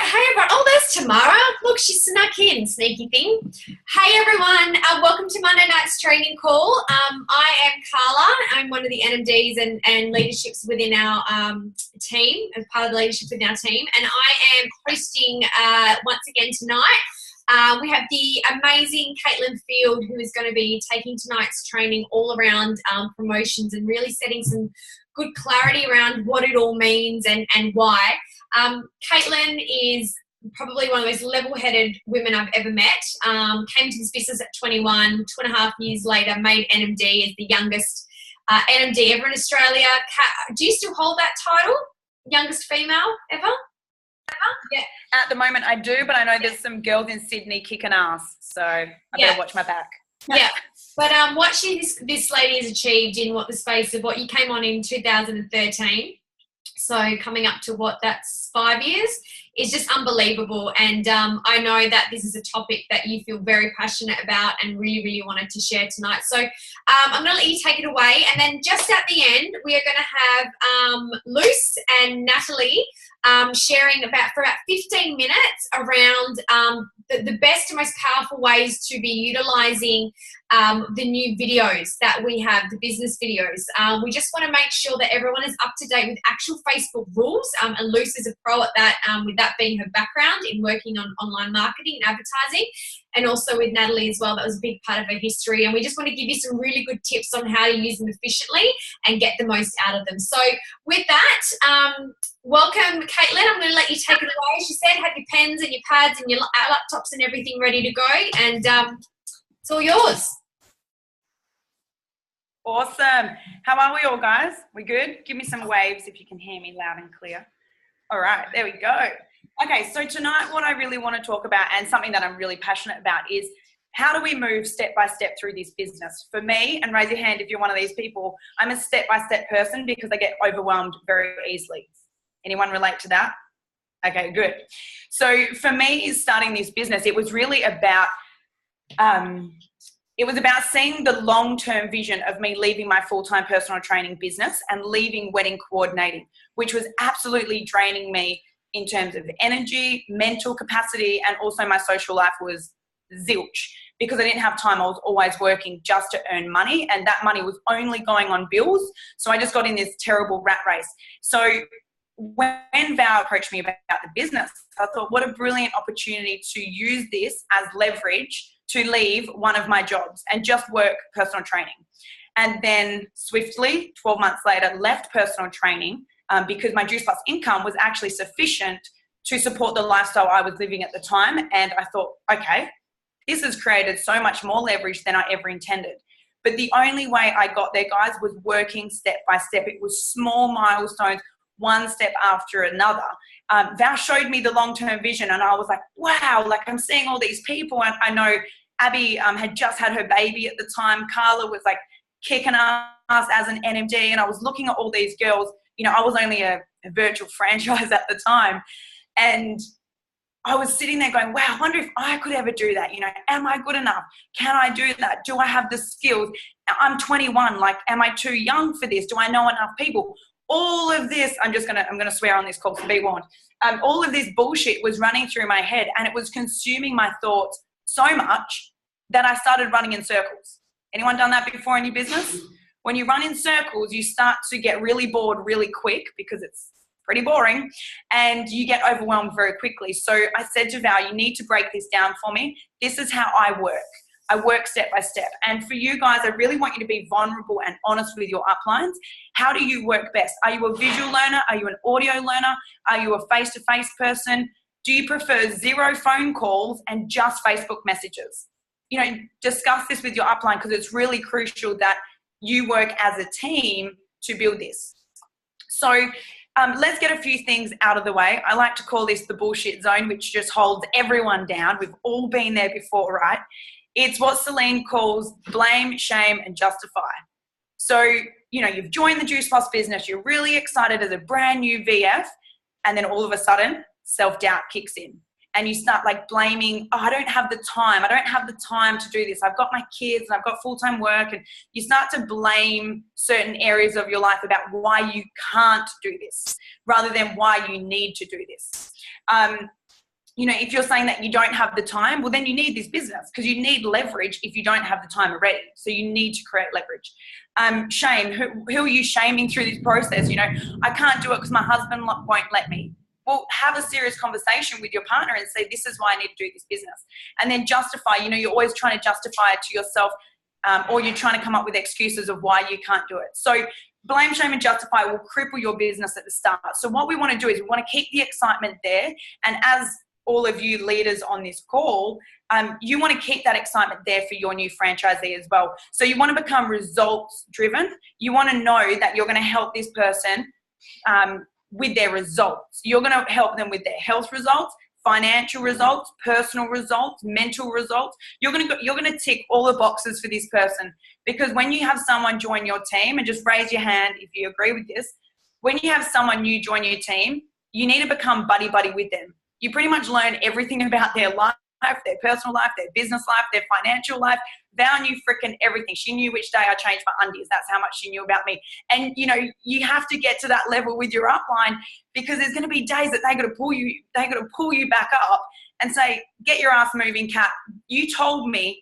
Hey everyone. Oh, there's Tamara. Look, she snuck in. Sneaky thing. Hey everyone. Welcome to Monday Night's Training Call. I am Carla. I'm one of the NMDs and leaderships within our team, as part of the leadership within our team. And I am hosting once again tonight. We have the amazing Caitlin Field, who is going to be taking tonight's training all around promotions and really setting some good clarity around what it all means and why. Caitlin is probably one of the most level-headed women I've ever met. Came to this business at 21, 2.5 years later, made NMD as the youngest NMD ever in Australia. Do you still hold that title? Youngest female ever? Yeah. At the moment I do, but I know there's some girls in Sydney kicking ass, so I better watch my back. Yeah. But what this lady has achieved in the space of what you came on in 2013, so coming up to that's 5 years, is just unbelievable. And I know that this is a topic that you feel very passionate about and really, really wanted to share tonight. So I'm going to let you take it away. And then just at the end, we are going to have Luce and Natalie sharing for about 15 minutes around the best and most powerful ways to be utilizing the new videos that we have, the business videos. We just want to make sure that everyone is up to date with actual Facebook rules, and Luce is a pro at that, with that being her background in working on online marketing and advertising, and also with Natalie as well. That was a big part of her history, and we just want to give you some really good tips on how to use them efficiently and get the most out of them. So with that, welcome, Caitlin. I'm going to let you take it away. She said have your pens and your pads and your laptops and everything ready to go, and it's all yours. Awesome. How are we all, guys? We good? Give me some waves if you can hear me loud and clear. All right, there we go. Okay, so tonight what I really want to talk about, and something that I'm really passionate about, is how do we move step by step through this business? For me, and raise your hand if you're one of these people, I'm a step-by-step person because I get overwhelmed very easily. Anyone relate to that? Okay, good. So for me, starting this business, it was really about seeing the long-term vision of me leaving my full-time personal training business and leaving wedding coordinating, which was absolutely draining me in terms of energy, mental capacity, and also my social life was zilch because I didn't have time. I was always working just to earn money, and that money was only going on bills. So I just got in this terrible rat race. So when Val approached me about the business, I thought, what a brilliant opportunity to use this as leverage to leave one of my jobs and just work personal training. And then swiftly, 12 months later, left personal training because my Juice Plus income was actually sufficient to support the lifestyle I was living at the time. And I thought, okay, this has created so much more leverage than I ever intended. But the only way I got there, guys, was working step by step. It was small milestones, one step after another. Val showed me the long-term vision and I was like, wow, like I'm seeing all these people. And I know Abby had just had her baby at the time. Carla was like kicking ass as an NMD, and I was looking at all these girls. You know, I was only a virtual franchise at the time, and I was sitting there going, wow, I wonder if I could ever do that. You know, am I good enough? Can I do that? Do I have the skills? I'm 21. Like, am I too young for this? Do I know enough people? All of this, I'm going to swear on this call, so be warned. All of this bullshit was running through my head, and it was consuming my thoughts so much that I started running in circles. Anyone done that before in your business? When you run in circles, you start to get really bored really quick because it's pretty boring, and you get overwhelmed very quickly. So I said to Val, you need to break this down for me. This is how I work. I work step by step. And for you guys, I really want you to be vulnerable and honest with your uplines. How do you work best? Are you a visual learner? Are you an audio learner? Are you a face-to-face person? Do you prefer 0 phone calls and just Facebook messages? You know, discuss this with your upline because it's really crucial that you work as a team to build this. So let's get a few things out of the way. I like to call this the bullshit zone, which just holds everyone down. We've all been there before, right? It's what Celine calls blame, shame, and justify. So, you know, you've joined the Juice Plus business, you're really excited as a brand new VF, and then all of a sudden, self-doubt kicks in. And you start like blaming, oh, I don't have the time. I don't have the time to do this. I've got my kids and I've got full-time work. And you start to blame certain areas of your life about why you can't do this rather than why you need to do this. if you're saying that you don't have the time, well, then you need this business because you need leverage if you don't have the time already. So you need to create leverage. Shame, who are you shaming through this process? I can't do it because my husband won't let me. Well, have a serious conversation with your partner and say, this is why I need to do this business. And then justify, you're always trying to justify it to yourself, or you're trying to come up with excuses of why you can't do it. So blame, shame, and justify will cripple your business at the start. So what we want to do is we want to keep the excitement there. And as all of you leaders on this call, you want to keep that excitement there for your new franchisee as well. So you want to become results driven. You want to know that you're going to help this person with their results. You're going to help them with their health results, financial results, personal results, mental results. You're going to tick all the boxes for this person, because when you have someone join your team, and just raise your hand if you agree with this, when you have someone new join your team, you need to become buddy-buddy with them. You pretty much learn everything about their life, their personal life, their business life, their financial life. Val knew freaking everything. She knew which day I changed my undies. That's how much she knew about me. And, you have to get to that level with your upline, because there's going to be days that they're going to pull you back up and say, get your ass moving, Kat. You told me,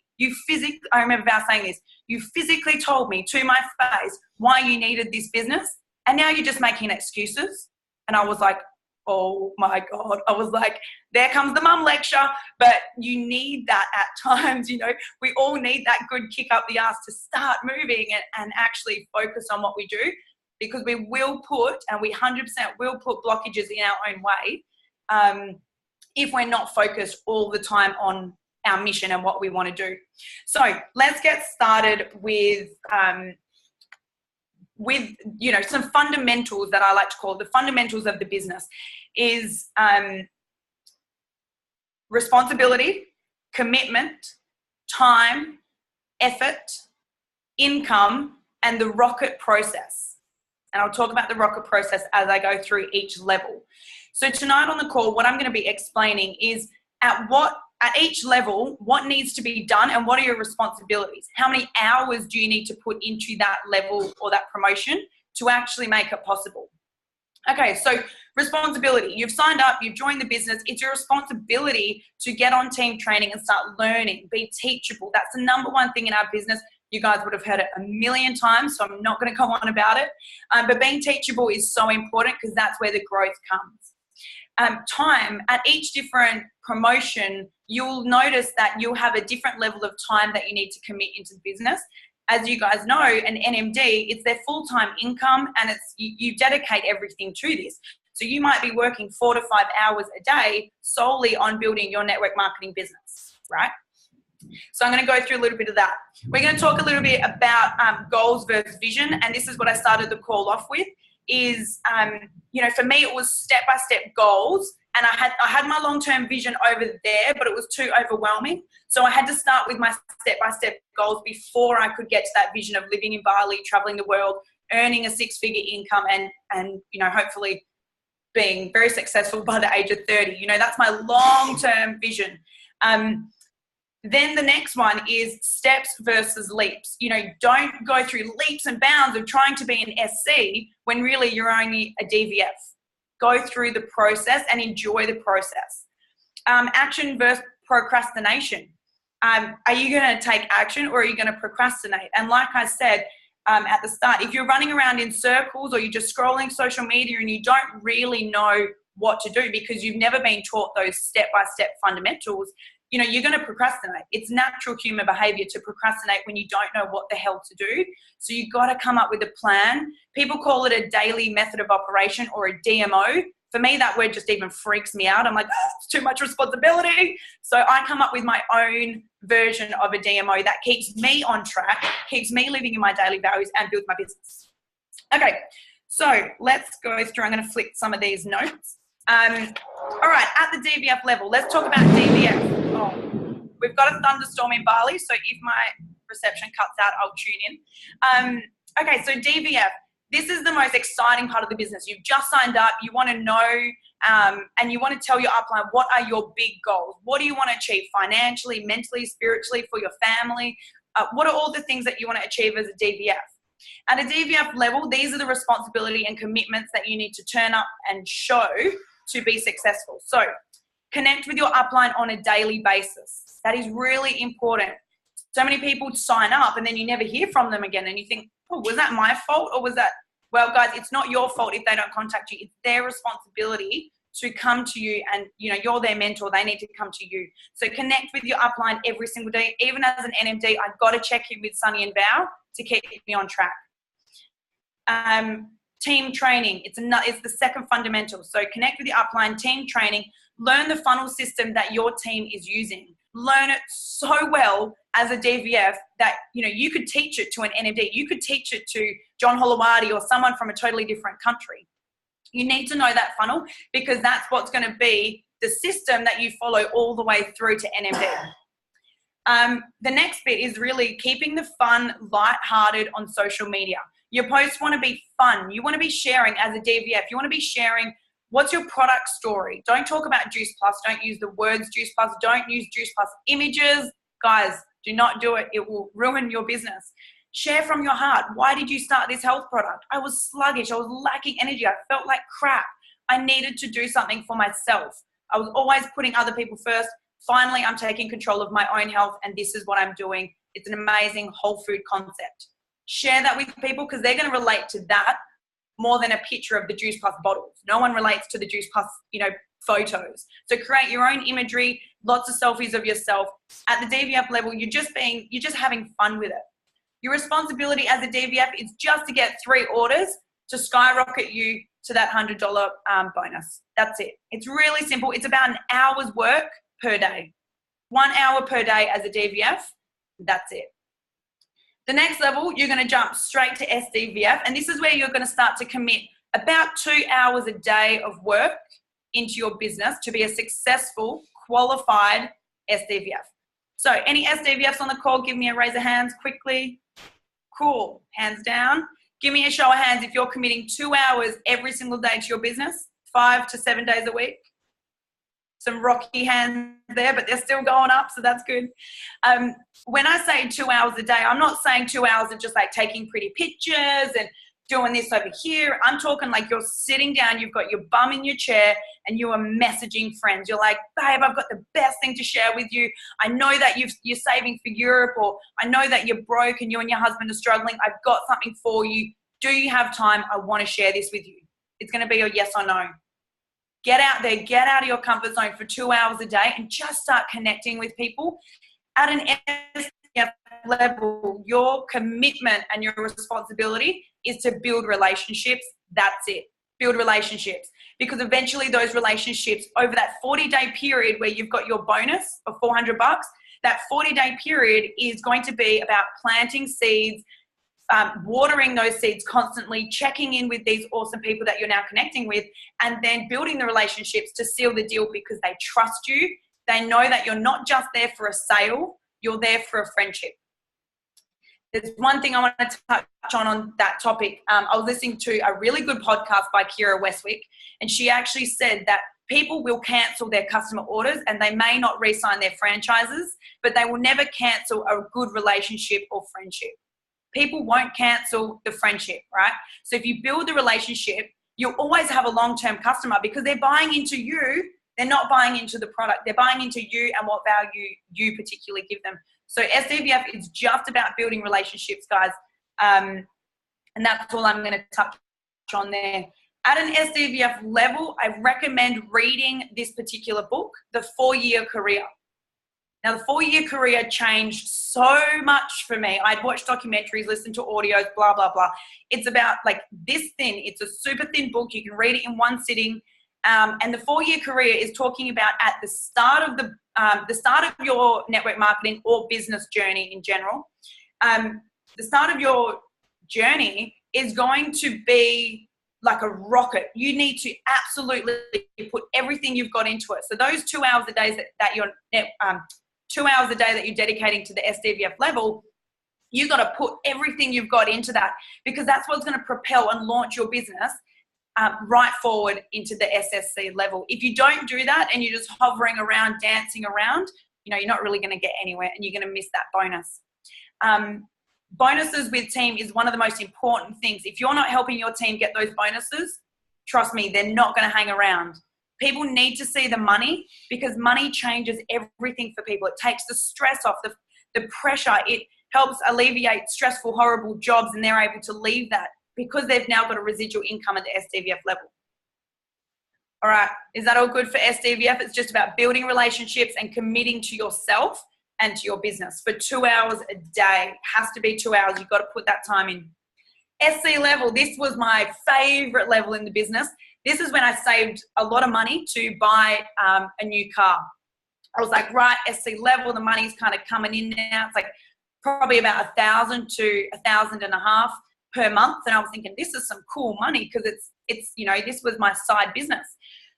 I remember Val saying this, you physically told me to my face why you needed this business, and now you're just making excuses. And I was like, oh my God. I was like, there comes the mum lecture. But you need that at times, we all need that good kick up the ass to start moving and actually focus on what we do, because we 100% will put blockages in our own way if we're not focused all the time on our mission and what we want to do. So let's get started with some fundamentals that I like to call the fundamentals of the business is responsibility, commitment, time, effort, income, and the rocket process. And I'll talk about the rocket process as I go through each level. So tonight on the call, what I'm going to be explaining is at each level, what needs to be done and what are your responsibilities? How many hours do you need to put into that level or that promotion to actually make it possible? Okay, so responsibility. You've signed up, you've joined the business. It's your responsibility to get on team training and start learning, be teachable. That's the number one thing in our business. You guys would have heard it a million times, so I'm not going to go on about it. But being teachable is so important, because that's where the growth comes. Time. At each different promotion, you'll notice that you'll have a different level of time that you need to commit into the business. As you guys know, an NMD, it's their full-time income, and you dedicate everything to this. So you might be working 4 to 5 hours a day solely on building your network marketing business, right? So I'm going to go through a little bit of that. We're going to talk a little bit about goals versus vision, and this is what I started the call off with. Is for me it was step-by-step goals, and I had my long-term vision over there, but it was too overwhelming. So I had to start with my step-by-step goals before I could get to that vision of living in Bali, traveling the world, earning a 6-figure income, and hopefully being very successful by the age of 30. That's my long-term vision. Then the next one is steps versus leaps. Don't go through leaps and bounds of trying to be an SC when really you're only a DVF. Go through the process and enjoy the process. Action versus procrastination. Are you going to take action, or are you going to procrastinate? And like I said at the start, if you're running around in circles, or you're just scrolling social media and you don't really know what to do because you've never been taught those step-by-step fundamentals, you're going to procrastinate. It's natural human behavior to procrastinate when you don't know what the hell to do. So you've got to come up with a plan. People call it a daily method of operation, or a DMO. For me, that word just even freaks me out. I'm like, it's too much responsibility. So I come up with my own version of a DMO that keeps me on track, keeps me living in my daily values, and builds my business. Okay, so let's go through. I'm going to flick some of these notes. All right, at the DVF level, let's talk about DVF. Oh, we've got a thunderstorm in Bali, so if my reception cuts out, I'll tune in. Okay, so DVF, this is the most exciting part of the business. You've just signed up, you want to know, and you want to tell your upline, what are your big goals? What do you want to achieve financially, mentally, spiritually, for your family? What are all the things that you want to achieve as a DVF? At a DVF level, these are the responsibility and commitments that you need to turn up and show to be successful. So Connect with your upline on a daily basis. That is really important. So many people sign up and then you never hear from them again, and you think, oh, was that my fault, or was that, well, guys, it's not your fault if they don't contact you. It's their responsibility to come to you, and you're their mentor. They need to come to you. So connect with your upline every single day. Even as an NMD, I've got to check in with Sunny and Val to keep me on track. Team training, it's the second fundamental. So connect with your upline, team training, learn the funnel system that your team is using. Learn it so well as a DVF that you could teach it to an NMD. You could teach it to John Holowati or someone from a totally different country. You need to know that funnel, because that's what's going to be the system that you follow all the way through to NMD. The next bit is really keeping the fun light-hearted on social media. Your posts want to be fun. You want to be sharing as a DVF. You want to be sharing what's your product story. Don't talk about Juice Plus. Don't use the words Juice Plus. Don't use Juice Plus images. Guys, do not do it. It will ruin your business. Share from your heart. Why did you start this health product? I was sluggish. I was lacking energy. I felt like crap. I needed to do something for myself. I was always putting other people first. Finally, I'm taking control of my own health, and this is what I'm doing. It's an amazing whole food concept. Share that with people, because they're going to relate to that more than a picture of the Juice Plus bottles. No one relates to the Juice Plus, photos. So create your own imagery, lots of selfies of yourself. At the DVF level, you're just having fun with it. Your responsibility as a DVF is just to get 3 orders to skyrocket you to that $100 bonus. That's it. It's really simple. It's about an hour's work per day. 1 hour per day as a DVF. That's it. The next level, you're going to jump straight to SDVF, and this is where you're going to start to commit about 2 hours a day of work into your business to be a successful, qualified SDVF. So any SDVFs on the call, give me a raise of hands quickly. Cool. Hands down. Give me a show of hands if you're committing 2 hours every single day to your business, 5 to 7 days a week. Some rocky hands there, but they're still going up, so that's good. When I say 2 hours a day, I'm not saying 2 hours of just like taking pretty pictures and doing this over here. I'm talking like you're sitting down, you've got your bum in your chair, and you are messaging friends. You're like, babe, I've got the best thing to share with you. I know that you're saving for Europe, or I know that you're broke and you and your husband are struggling. I've got something for you. Do you have time? I want to share this with you. It's going to be a yes or no. Get out there, get out of your comfort zone for 2 hours a day and just start connecting with people. At an SDF level, your commitment and your responsibility is to build relationships. That's it. Build relationships. Because eventually those relationships over that 40-day period where you've got your bonus of $400, that 40-day period is going to be about planting seeds, watering those seeds constantly, checking in with these awesome people that you're now connecting with, and then building the relationships to seal the deal, because they trust you. They know that you're not just there for a sale, you're there for a friendship. There's one thing I want to touch on that topic. I was listening to a really good podcast by Kira Westwick, and she actually said that people will cancel their customer orders and they may not re-sign their franchises, but they will never cancel a good relationship or friendship. People won't cancel the friendship, right? So if you build the relationship, you'll always have a long-term customer, because they're buying into you. They're not buying into the product. They're buying into you and what value you particularly give them. So SDVF is just about building relationships, guys. And that's all I'm going to touch on there. At an SDVF level, I recommend reading this particular book, The 4-Year Career. Now, the 4-year career changed so much for me. I'd watch documentaries, listen to audios, blah, blah, blah. It's about like this thin. It's a super thin book. You can read it in one sitting. And the 4-year career is talking about at the start of your network marketing or business journey in general. The start of your journey is going to be like a rocket. You need to absolutely put everything you've got into it. So those 2 hours a day that you're 2 hours a day that you're dedicating to the SDVF level, you've got to put everything you've got into that, because that's what's going to propel and launch your business right forward into the SSC level. If you don't do that and you're just hovering around, dancing around, you're not really going to get anywhere, and you're going to miss that bonus. Bonuses with team is one of the most important things. If you're not helping your team get those bonuses, trust me, they're not going to hang around. People need to see the money, because money changes everything for people. It takes the stress off, the pressure. It helps alleviate stressful, horrible jobs, and they're able to leave that because they've now got a residual income at the SDVF level. All right, is that all good for SDVF? It's just about building relationships and committing to yourself and to your business for 2 hours a day. It has to be 2 hours. You've got to put that time in. SC level, this was my favorite level in the business. This is when I saved a lot of money to buy a new car. I was like, right, SC level, the money's kind of coming in now. It's like probably about $1,000 to $1,500 per month. And I was thinking, this is some cool money, because it's this was my side business.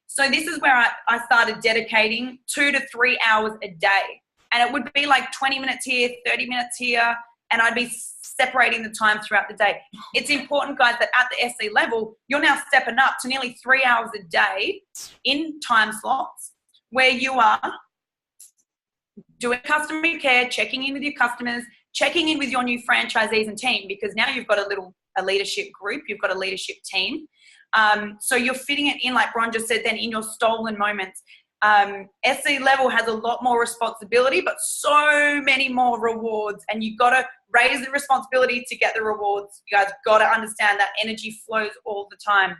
So this is where I started dedicating 2 to 3 hours a day. And it would be like 20 minutes here, 30 minutes here, and I'd be separating the time throughout the day. It's important, guys, that at the SC level, you're now stepping up to nearly 3 hours a day in time slots where you are doing customer care, checking in with your customers, checking in with your new franchisees and team, because now you've got a leadership group, you've got a leadership team. So you're fitting it in, like Ron just said, then in your stolen moments. SC level has a lot more responsibility, but so many more rewards, and you've got to raise the responsibility to get the rewards. You guys got to understand that energy flows all the time.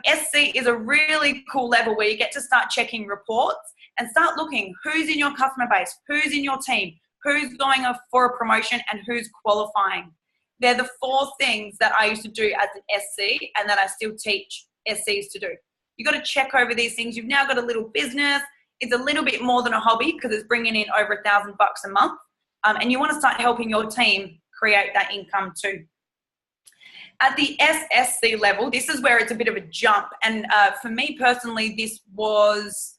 SC is a really cool level where you get to start checking reports and start looking who's in your customer base, who's in your team, who's going for a promotion, and who's qualifying. They're the 4 things that I used to do as an SC and that I still teach SCs to do. You've got to check over these things. You've now got a little business. It's a little bit more than a hobby because it's bringing in over $1,000 a month. And you want to start helping your team create that income too. At the SSC level, this is where it's a bit of a jump. And for me personally, this was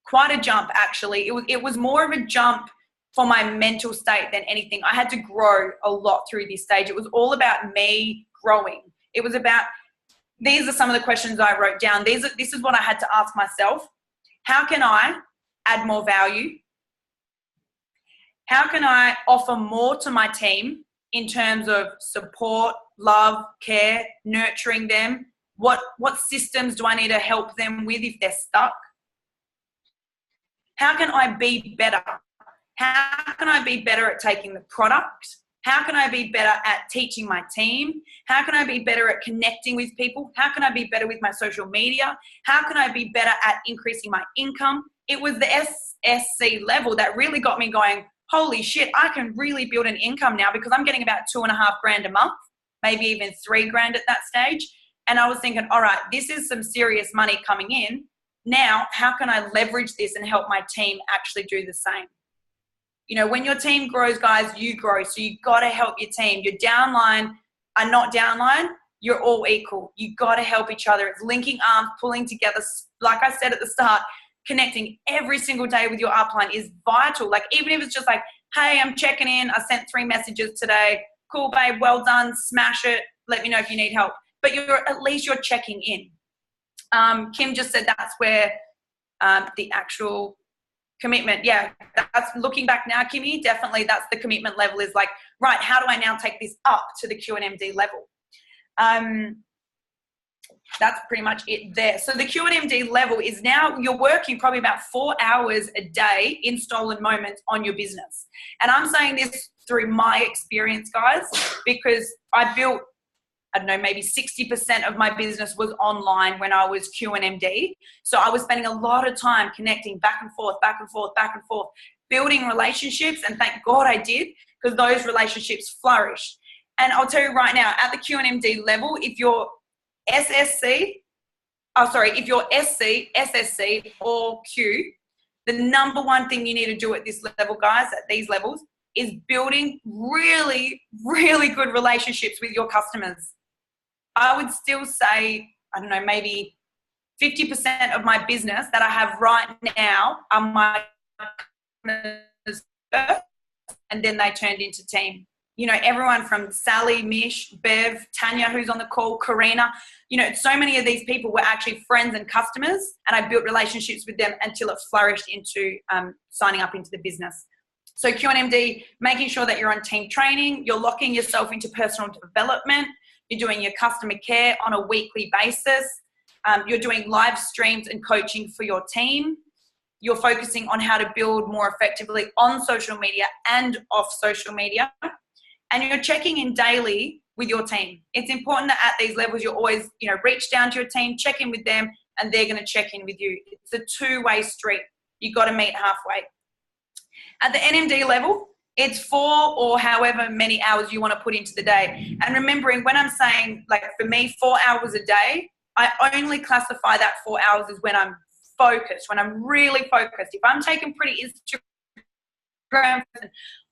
quite a jump, actually. It was more of a jump for my mental state than anything. I had to grow a lot through this stage. It was all about me growing. It was about, these are some of the questions I wrote down. This is what I had to ask myself. How can I add more value? How can I offer more to my team in terms of support, love, care, nurturing them? What systems do I need to help them with if they're stuck? How can I be better? How can I be better at taking the product? How can I be better at teaching my team? How can I be better at connecting with people? How can I be better with my social media? How can I be better at increasing my income? It was the SSC level that really got me going, holy shit, I can really build an income now because I'm getting about $2,500 a month, maybe even $3,000 at that stage. And I was thinking, all right, this is some serious money coming in. Now, how can I leverage this and help my team actually do the same? You know, when your team grows, guys, you grow. So you got to help your team. Your downline are not downline. You're all equal. You got to help each other. It's linking arms, pulling together. Like I said at the start, connecting every single day with your upline is vital. Like, even if it's just like, hey, I'm checking in. I sent 3 messages today. Cool, babe. Well done. Smash it. Let me know if you need help. But at least you're checking in. Kim just said that's where the actual commitment. Yeah, that's looking back now, Kimmy, definitely that's the commitment level is like, right, how do I now take this up to the QNMD level? That's pretty much it there. So the QNMD level is now you're working probably about 4 hours a day in stolen moments on your business. And I'm saying this through my experience, guys, because I built, I don't know, maybe 60% of my business was online when I was QNMD. So I was spending a lot of time connecting back and forth, building relationships. And thank God I did, because those relationships flourished. And I'll tell you right now, at the QNMD level, if you're SC, or Q, the number one thing you need to do at this level, guys, at these levels, is building really, really good relationships with your customers. I would still say, I don't know, maybe 50% of my business that I have right now are my customers first, and then they turned into team. You know, everyone from Sally, Mish, Bev, Tanya, who's on the call, Karina, you know, so many of these people were actually friends and customers, and I built relationships with them until it flourished into signing up into the business. So QNMD, making sure that you're on team training, you're locking yourself into personal development, you're doing your customer care on a weekly basis. You're doing live streams and coaching for your team. You're focusing on how to build more effectively on social media and off social media. And you're checking in daily with your team. It's important that at these levels, you always, reach down to your team, check in with them, and they're going to check in with you. It's a two-way street. You've got to meet halfway. At the NMD level, it's 4 or however many hours you want to put into the day. And remembering when I'm saying, like for me, 4 hours a day, I only classify that 4 hours as when I'm focused, when I'm really focused. If I'm taking pretty Instagram,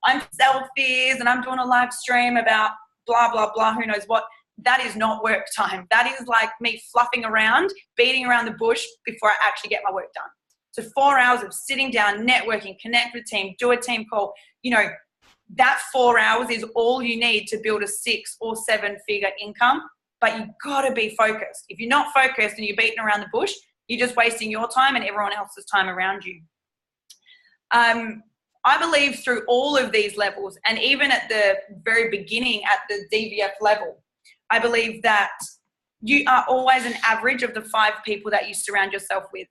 I'm selfies and I'm doing a live stream about blah, blah, blah, who knows what, that is not work time. That is like me fluffing around, beating around the bush before I actually get my work done. So 4 hours of sitting down, networking, connect with team, do a team call, that 4 hours is all you need to build a 6 or 7 figure income, but you've got to be focused. If you're not focused and you're beating around the bush, you're just wasting your time and everyone else's time around you. I believe through all of these levels, and even at the very beginning at the DVF level, I believe that you are always an average of the 5 people that you surround yourself with.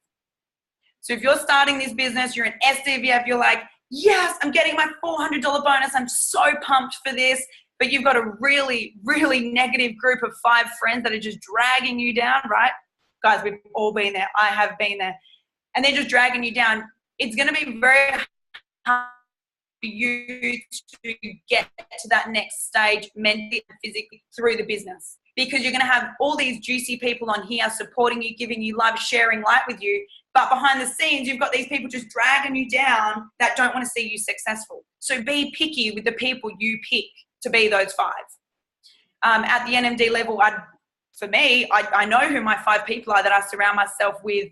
So if you're starting this business, you're an SDVF, you're like, yes, I'm getting my $400 bonus. I'm so pumped for this. But you've got a really, really negative group of 5 friends that are just dragging you down, right? Guys, we've all been there. I have been there. And they're just dragging you down. It's going to be very hard for you to get to that next stage mentally and physically through the business, because you're going to have all these juicy people on here supporting you, giving you love, sharing light with you. But behind the scenes, you've got these people just dragging you down that don't want to see you successful. So be picky with the people you pick to be those 5. At the NMD level, I know who my 5 people are that I surround myself with,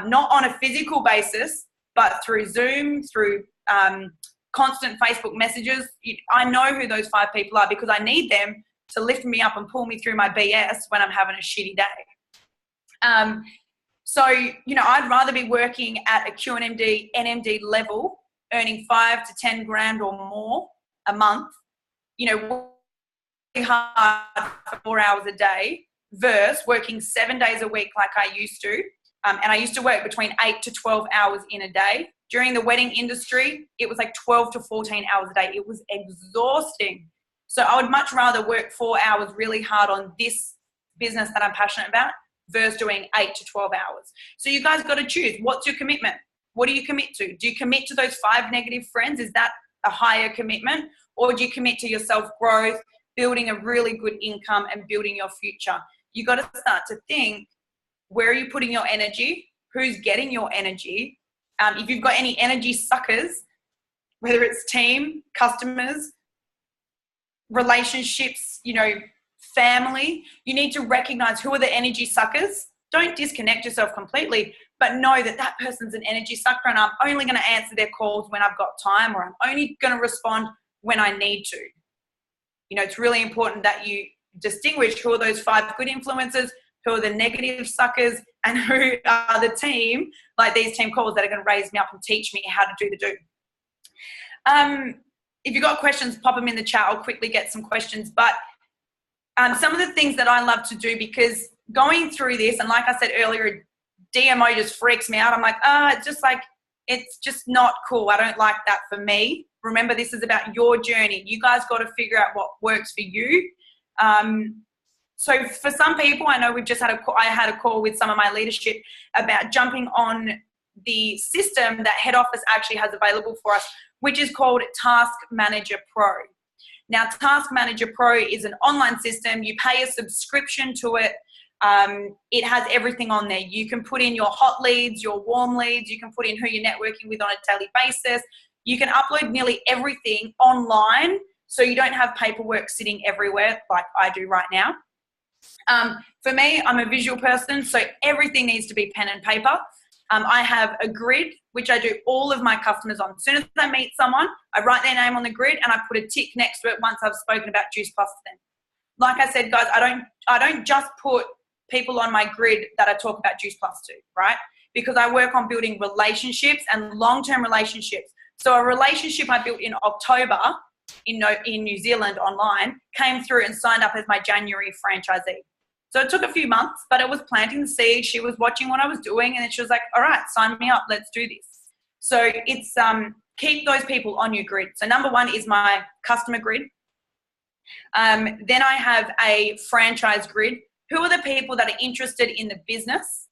not on a physical basis, but through Zoom, through constant Facebook messages. I know who those 5 people are because I need them to lift me up and pull me through my BS when I'm having a shitty day. So, I'd rather be working at a QNMD, NMD level, earning 5 to 10 grand or more a month, working hard for 4 hours a day versus working 7 days a week like I used to. And I used to work between 8 to 12 hours in a day. During the wedding industry, it was like 12 to 14 hours a day. It was exhausting. So I would much rather work 4 hours really hard on this business that I'm passionate about versus doing 8 to 12 hours. So you guys got to choose. What's your commitment? What do you commit to? Do you commit to those 5 negative friends? Is that a higher commitment? Or do you commit to your self-growth, building a really good income and building your future? You got to start to think, where are you putting your energy? Who's getting your energy? If you've got any energy suckers, whether it's team, customers, relationships, family, you need to recognize who are the energy suckers. Don't disconnect yourself completely, but know that that person's an energy sucker and I'm only going to answer their calls when I've got time, or I'm only going to respond when I need to. It's really important that you distinguish who are those 5 good influencers, who are the negative suckers, and who are the team, like these team calls that are going to raise me up and teach me how to do the do. If you've got questions, pop them in the chat. I'll quickly get some questions. But some of the things that I love to do, because going through this, and like I said earlier, DMO just freaks me out. I'm like, it's just not cool. I don't like that for me. Remember, this is about your journey. You guys got to figure out what works for you. So for some people, I know I had a call with some of my leadership about jumping on the system that head office actually has available for us, which is called Task Manager Pro. Now, Task Manager Pro is an online system. You pay a subscription to it. It has everything on there. You can put in your hot leads, your warm leads. You can put in who you're networking with on a daily basis. You can upload nearly everything online, so you don't have paperwork sitting everywhere like I do right now. For me, I'm a visual person, so everything needs to be pen and paper. I have a grid, which I do all of my customers on. As soon as I meet someone, I write their name on the grid and I put a tick next to it once I've spoken about Juice Plus to them. Like I said, guys, I don't just put people on my grid that I talk about Juice Plus to, right? Because I work on building relationships and long-term relationships. So a relationship I built in October in New Zealand online came through and signed up as my January franchisee. So it took a few months, but it was planting the seed. She was watching what I was doing, and then she was like, all right, sign me up. Let's do this. So it's keep those people on your grid. So number one is my customer grid. Then I have a franchise grid. Who are the people that are interested in the business?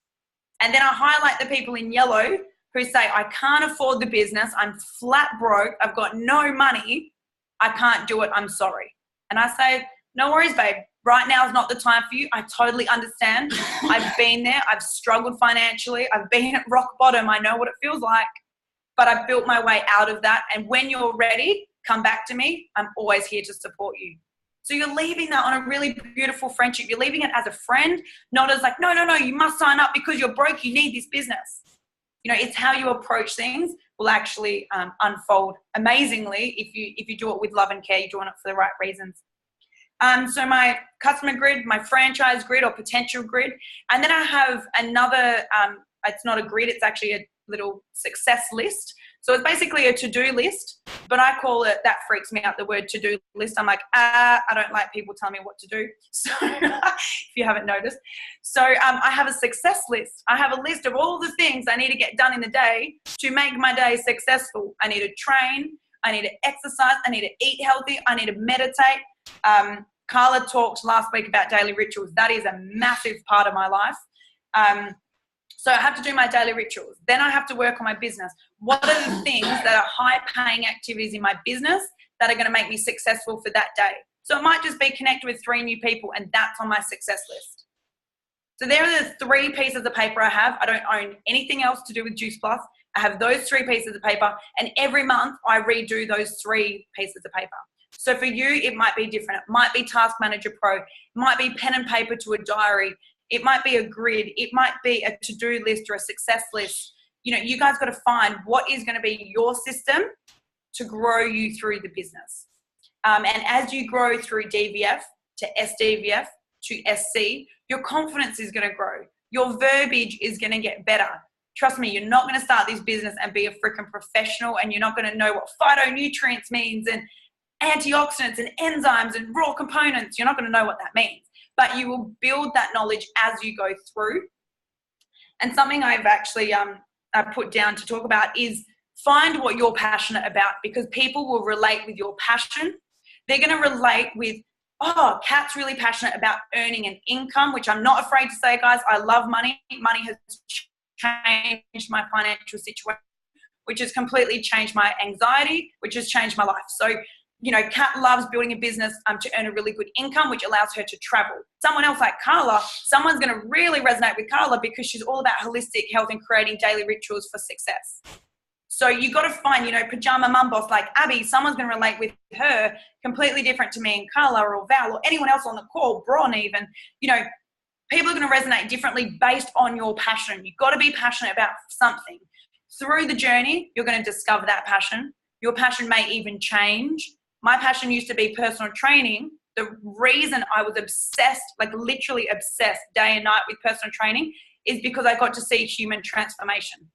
And then I highlight the people in yellow who say, I can't afford the business. I'm flat broke. I've got no money. I can't do it. I'm sorry. And I say, no worries, babe. Right now is not the time for you. I totally understand. I've been there. I've struggled financially. I've been at rock bottom. I know what it feels like, but I've built my way out of that. And when you're ready, come back to me. I'm always here to support you. So you're leaving that on a really beautiful friendship. You're leaving it as a friend, not as like, no, you must sign up because you're broke. You need this business. You know, it's how you approach things will actually unfold amazingly if you do it with love and care. You're doing it for the right reasons. So my customer grid, my franchise grid or potential grid, and then I have another, it's not a grid, it's actually a little success list. So it's basically a to-do list, but I call it, that freaks me out, the word to-do list. I'm like, I don't like people telling me what to do. So if you haven't noticed. So I have a success list. I have a list of all the things I need to get done in the day to make my day successful. I need to train. I need to exercise. I need to eat healthy. I need to meditate. Carla talked last week about daily rituals. That is a massive part of my life. So I have to do my daily rituals. Then I have to work on my business. What are the things that are high-paying activities in my business that are going to make me successful for that day? So it might just be connect with 3 new people, and that's on my success list. So there are the 3 pieces of paper I have. I don't own anything else to do with Juice Plus. I have those 3 pieces of paper, and every month I redo those 3 pieces of paper. So for you, it might be different. It might be Task Manager Pro. It might be pen and paper to a diary. It might be a grid. It might be a to-do list or a success list. You know, you guys got to find what is going to be your system to grow you through the business. And as you grow through DVF to SDVF to SC, your confidence is going to grow. Your verbiage is going to get better. Trust me, you're not going to start this business and be a freaking professional, and you're not going to know what phytonutrients means and antioxidants and enzymes and raw components. You're not going to know what that means. But you will build that knowledge as you go through. And something I've actually put down to talk about is find what you're passionate about, because people will relate with your passion. They're going to relate with, oh, Kat's really passionate about earning an income, which I'm not afraid to say, guys, I love money. Money has changed my financial situation, which has completely changed my anxiety, which has changed my life. So, you know, Kat loves building a business to earn a really good income, which allows her to travel. Someone else like Carla, someone's going to really resonate with Carla because she's all about holistic health and creating daily rituals for success. So you got to find, you know, pajama mum boss like Abby, someone's going to relate with her completely different to me and Carla or Val or anyone else on the call, Bron even. You know, people are going to resonate differently based on your passion. You've got to be passionate about something. Through the journey, you're going to discover that passion. Your passion may even change. My passion used to be personal training. The reason I was obsessed, like literally obsessed day and night with personal training is because I got to see human transformation.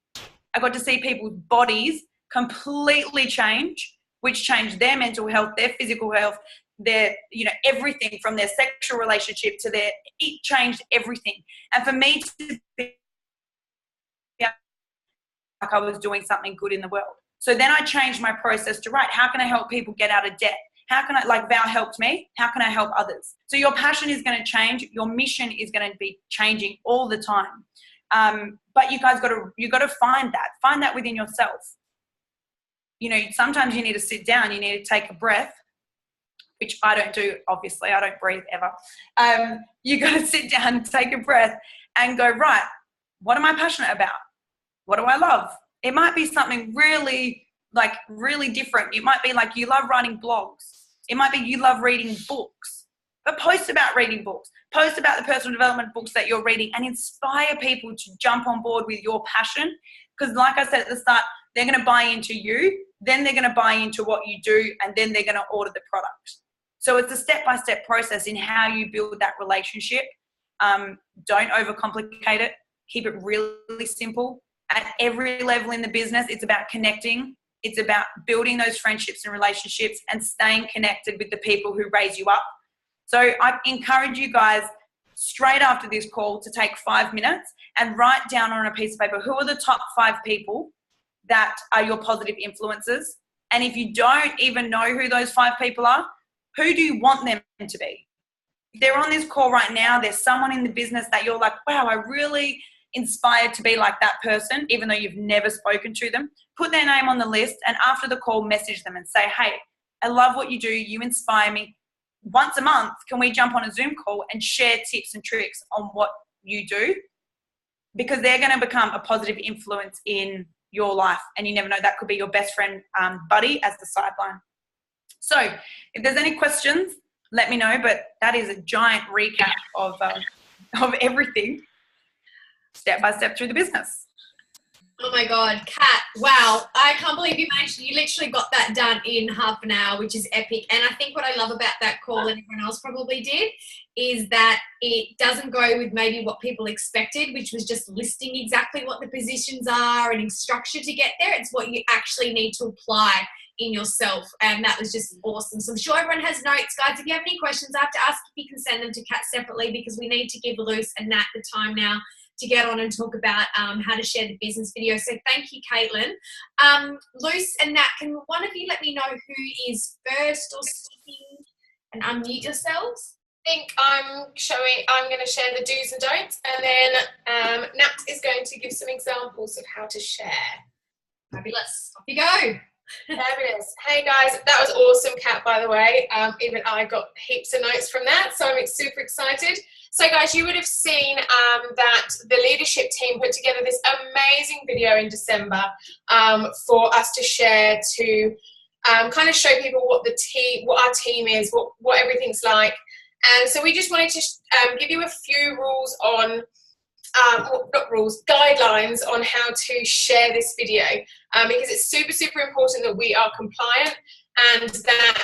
I got to see people's bodies completely change, which changed their mental health, their physical health, their, you know, everything from their sexual relationship to their, it changed everything. And for me to be like I was doing something good in the world. So then I changed my process to, right, how can I help people get out of debt? How can I, like Val helped me, how can I help others? So your passion is going to change. Your mission is going to be changing all the time. But you guys you got to find that within yourself. You know, sometimes you need to sit down, you need to take a breath, which I don't do, obviously, I don't breathe ever. You got to sit down, take a breath and go, right, what am I passionate about? What do I love? It might be something really different. It might be like you love writing blogs. It might be you love reading books. But post about reading books. Post about the personal development books that you're reading and inspire people to jump on board with your passion. Because like I said at the start, they're going to buy into you, then they're going to buy into what you do, and then they're going to order the product. So it's a step-by-step process in how you build that relationship. Don't overcomplicate it. Keep it really simple. At every level in the business, it's about connecting. It's about building those friendships and relationships and staying connected with the people who raise you up. So I encourage you guys, straight after this call to take 5 minutes and write down on a piece of paper who are the top 5 people that are your positive influences. And if you don't even know who those 5 people are, who do you want them to be? If they're on this call right now, there's someone in the business that you're like, wow, I really inspired to be like that person, even though you've never spoken to them. Put their name on the list, and after the call, message them and say, hey, I love what you do. You inspire me. Once a month, can we jump on a Zoom call and share tips and tricks on what you do? Because they're going to become a positive influence in your life, and you never know, that could be your best friend buddy as the sideline. So if there's any questions, let me know, but that is a giant recap of everything step by step through the business. Oh my God, Kat, wow. I can't believe you literally got that done in half an hour, which is epic. And I think what I love about that call, and everyone else probably did, is that it doesn't go with maybe what people expected, which was just listing exactly what the positions are and structure to get there. It's what you actually need to apply in yourself. And that was just awesome. So I'm sure everyone has notes. Guys, if you have any questions, I have to ask if you can send them to Kat separately, because we need to give Luce and Nat the time now to get on and talk about how to share the business video. So thank you, Caitlin. Luce and Nat, can one of you let me know who is first or speaking, and unmute yourselves? I think I'm going to share the do's and don'ts, and then Nat is going to give some examples of how to share. Fabulous. Off you go. Fabulous. Hey guys, that was awesome, Kat, by the way. Even I got heaps of notes from that, so I'm super excited. So guys, you would have seen that the leadership team put together this amazing video in December for us to share, to kind of show people what our team is, what everything's like. And so we just wanted to give you a few rules on, guidelines on how to share this video, because it's super, super important that we are compliant and that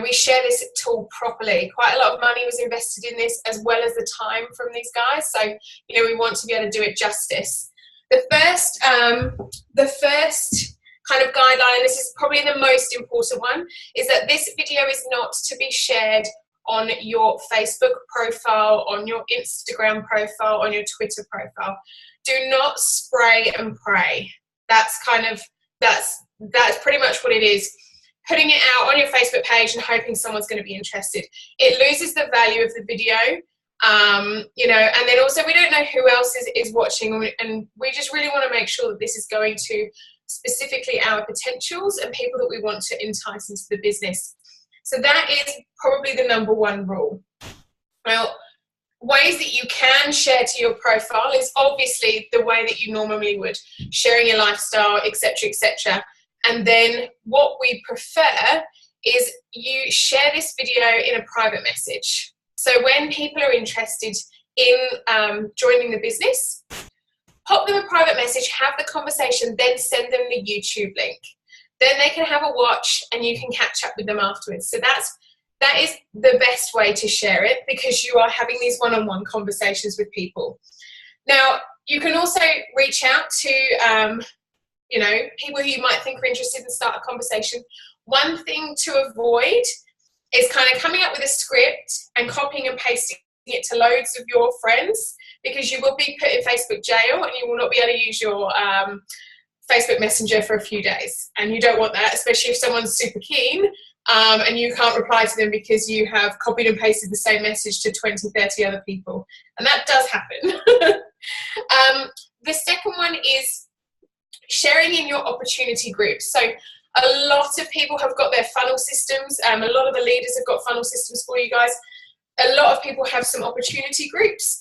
we share this tool properly. Quite a lot of money was invested in this, as well as the time from these guys. So, we want to be able to do it justice. The first kind of guideline, and this is probably the most important one, is that this video is not to be shared on your Facebook profile, on your Instagram profile, on your Twitter profile. Do not spray and pray. That's pretty much what it is. Putting it out on your Facebook page and hoping someone's going to be interested. It loses the value of the video, and then also we don't know who else is watching, and we just really want to make sure that this is going to specifically our potentials and people that we want to entice into the business. So that is probably the number one rule. Well, ways that you can share to your profile is obviously the way that you normally would, sharing your lifestyle, etc., etc. And then what we prefer is you share this video in a private message. So when people are interested in joining the business, pop them a private message, have the conversation, then send them the YouTube link. Then they can have a watch and you can catch up with them afterwards. So that is the best way to share it, because you are having these one-on-one conversations with people. Now, you can also reach out to people who you might think are interested and start a conversation. One thing to avoid is kind of coming up with a script and copying and pasting it to loads of your friends, because you will be put in Facebook jail and you will not be able to use your Facebook Messenger for a few days. And you don't want that, especially if someone's super keen and you can't reply to them because you have copied and pasted the same message to 20, 30 other people. And that does happen. The second one is sharing in your opportunity groups. So a lot of people have got their funnel systems. A lot of the leaders have got funnel systems for you guys. A lot of people have some opportunity groups.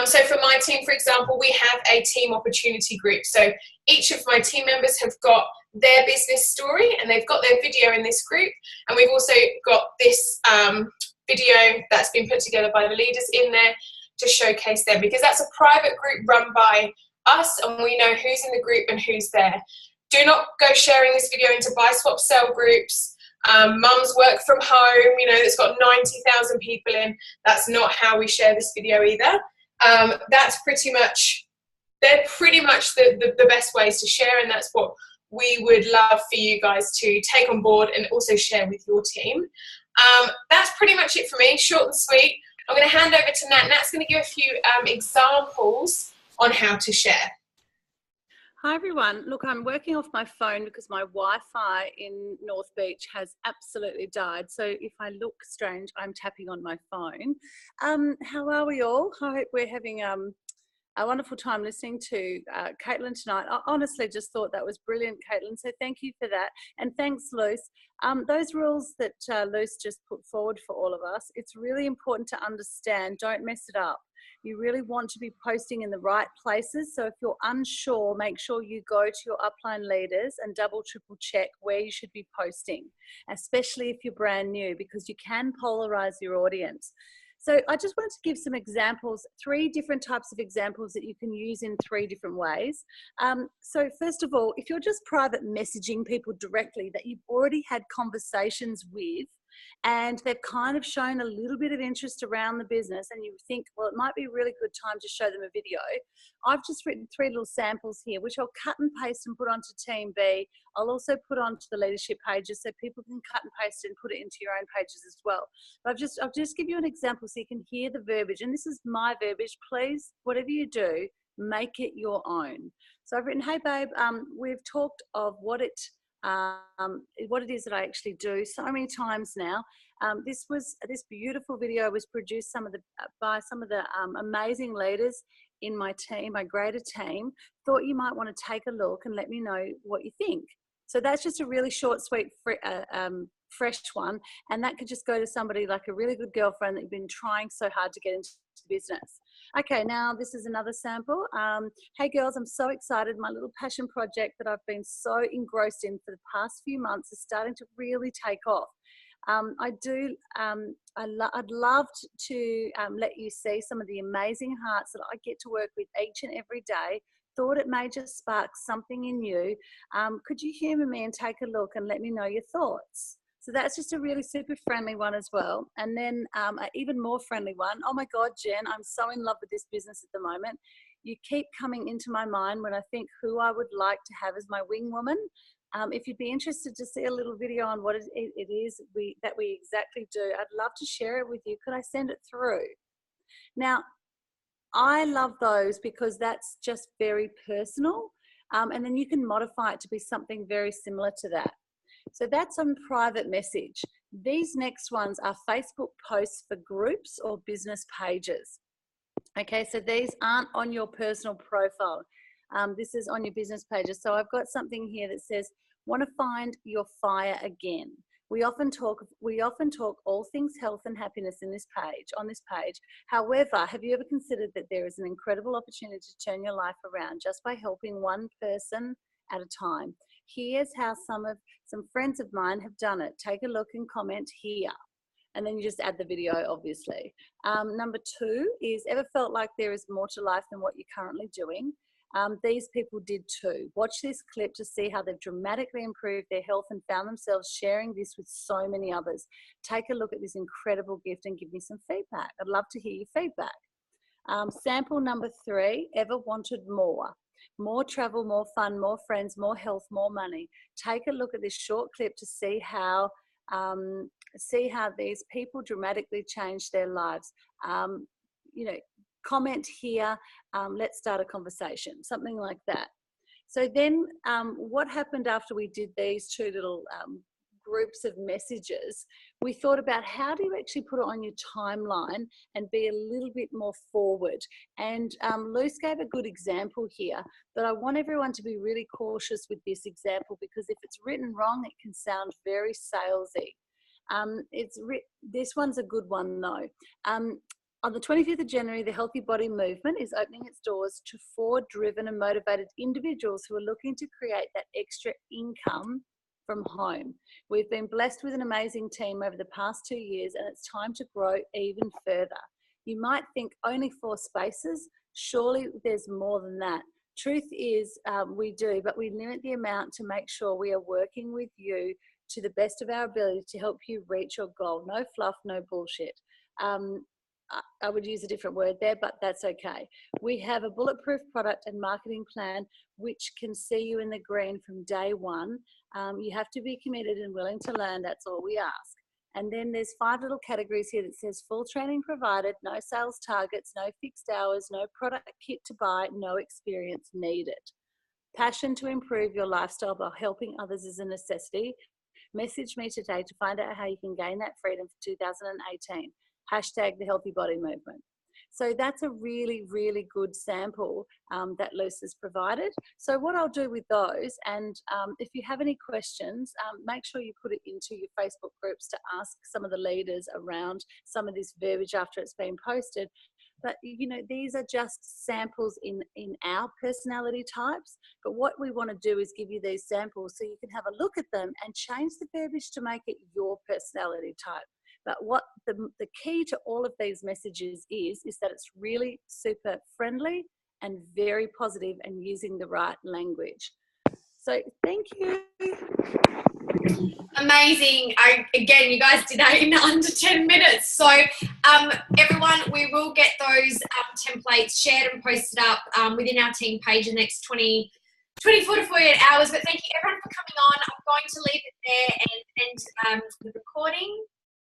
So for my team, for example, we have a team opportunity group. So each of my team members have got their business story and they've got their video in this group. And we've also got this video that's been put together by the leaders in there to showcase them, because that's a private group run by us and we know who's in the group and who's there. Do not go sharing this video into buy, swap, sell groups. Mum's work from home, that's got 90,000 people in. That's not how we share this video either. They're pretty much the best ways to share, and that's what we would love for you guys to take on board and also share with your team. That's pretty much it for me, short and sweet. I'm going to hand over to Nat. Nat's going to give a few examples on how to share. Hi everyone. Look, I'm working off my phone because my Wi-Fi in North Beach has absolutely died. So if I look strange, I'm tapping on my phone. How are we all? I hope we're having a wonderful time listening to Caitlin tonight. I honestly just thought that was brilliant, Caitlin. So thank you for that. And thanks, Luce. Those rules that Luce just put forward for all of us, it's really important to understand. Don't mess it up. You really want to be posting in the right places. So if you're unsure, make sure you go to your upline leaders and double, triple check where you should be posting, especially if you're brand new, because you can polarize your audience. So I just wanted to give some examples, 3 different types of examples that you can use in 3 different ways. So first of all, if you're just private messaging people directly that you've already had conversations with, and they've kind of shown a little bit of interest around the business, and you think, well, it might be a really good time to show them a video. I've just written 3 little samples here, which I'll cut and paste and put onto Team B. I'll also put onto the leadership pages so people can cut and paste it and put it into your own pages as well. But I'll just give you an example so you can hear the verbiage. And this is my verbiage. Please, whatever you do, make it your own. So I've written, hey babe, we've talked of what it is that I actually do so many times now. This beautiful video was produced by some of the amazing leaders in my team, my greater team. Thought you might want to take a look and let me know what you think. So that's just a really short, sweet, fresh one, and that could just go to somebody like a really good girlfriend that you've been trying so hard to get into business. Okay, now this is another sample. Hey girls, I'm so excited. My little passion project that I've been so engrossed in for the past few months is starting to really take off. I'd love to let you see some of the amazing hearts that I get to work with each and every day. Thought it may just spark something in you. Could you humor me and take a look and let me know your thoughts? So that's just a really super friendly one as well. And then an even more friendly one. Oh my God, Jen, I'm so in love with this business at the moment. You keep coming into my mind when I think who I would like to have as my wing woman. If you'd be interested to see a little video on what it is that we exactly do, I'd love to share it with you. Could I send it through? Now, I love those because that's just very personal. And then you can modify it to be something very similar to that. So that's on private message. These next ones are Facebook posts for groups or business pages. Okay, so these aren't on your personal profile. This is on your business pages. So I've got something here that says, want to find your fire again. We often talk all things health and happiness on this page. However, have you ever considered that there is an incredible opportunity to turn your life around just by helping one person at a time? Here's how some friends of mine have done it. Take a look and comment here. And then you just add the video, obviously. Number 2 is, ever felt like there is more to life than what you're currently doing? These people did too. Watch this clip to see how they've dramatically improved their health and found themselves sharing this with so many others. Take a look at this incredible gift and give me some feedback. I'd love to hear your feedback. Sample number 3, ever wanted more? More travel, more fun, more friends, more health, more money. Take a look at this short clip to see how these people dramatically changed their lives. Comment here, let's start a conversation, something like that. So then what happened after we did these 2 little groups of messages, we thought about how do you actually put it on your timeline and be a little bit more forward. And Luce gave a good example here, but I want everyone to be really cautious with this example because if it's written wrong, it can sound very salesy. This one's a good one though. On the 25th of January, the Healthy Body Movement is opening its doors to 4 driven and motivated individuals who are looking to create that extra income from home. We've been blessed with an amazing team over the past 2 years, and it's time to grow even further. You might think only 4 spaces. Surely there's more than that. Truth is, we do, but we limit the amount to make sure we are working with you to the best of our ability to help you reach your goal. No fluff, no bullshit. I would use a different word there, but that's okay. We have a bulletproof product and marketing plan which can see you in the green from day one. You have to be committed and willing to learn. That's all we ask. And then there's 5 little categories here that says full training provided, no sales targets, no fixed hours, no product kit to buy, no experience needed. Passion to improve your lifestyle by helping others is a necessity. Message me today to find out how you can gain that freedom for 2018. Hashtag the Healthy Body Movement. So that's a really, really good sample that Lucy's provided. So what I'll do with those, and if you have any questions, make sure you put it into your Facebook groups to ask some of the leaders around some of this verbiage after it's been posted. But, you know, these are just samples in our personality types. But what we want to do is give you these samples so you can have a look at them and change the verbiage to make it your personality type. But what the key to all of these messages is that it's really super friendly and very positive and using the right language. So thank you. Amazing. Again, you guys did that in under 10 minutes. So everyone, we will get those templates shared and posted up within our team page in the next 24 to 48 hours. But thank you everyone for coming on. I'm going to leave it there and the recording.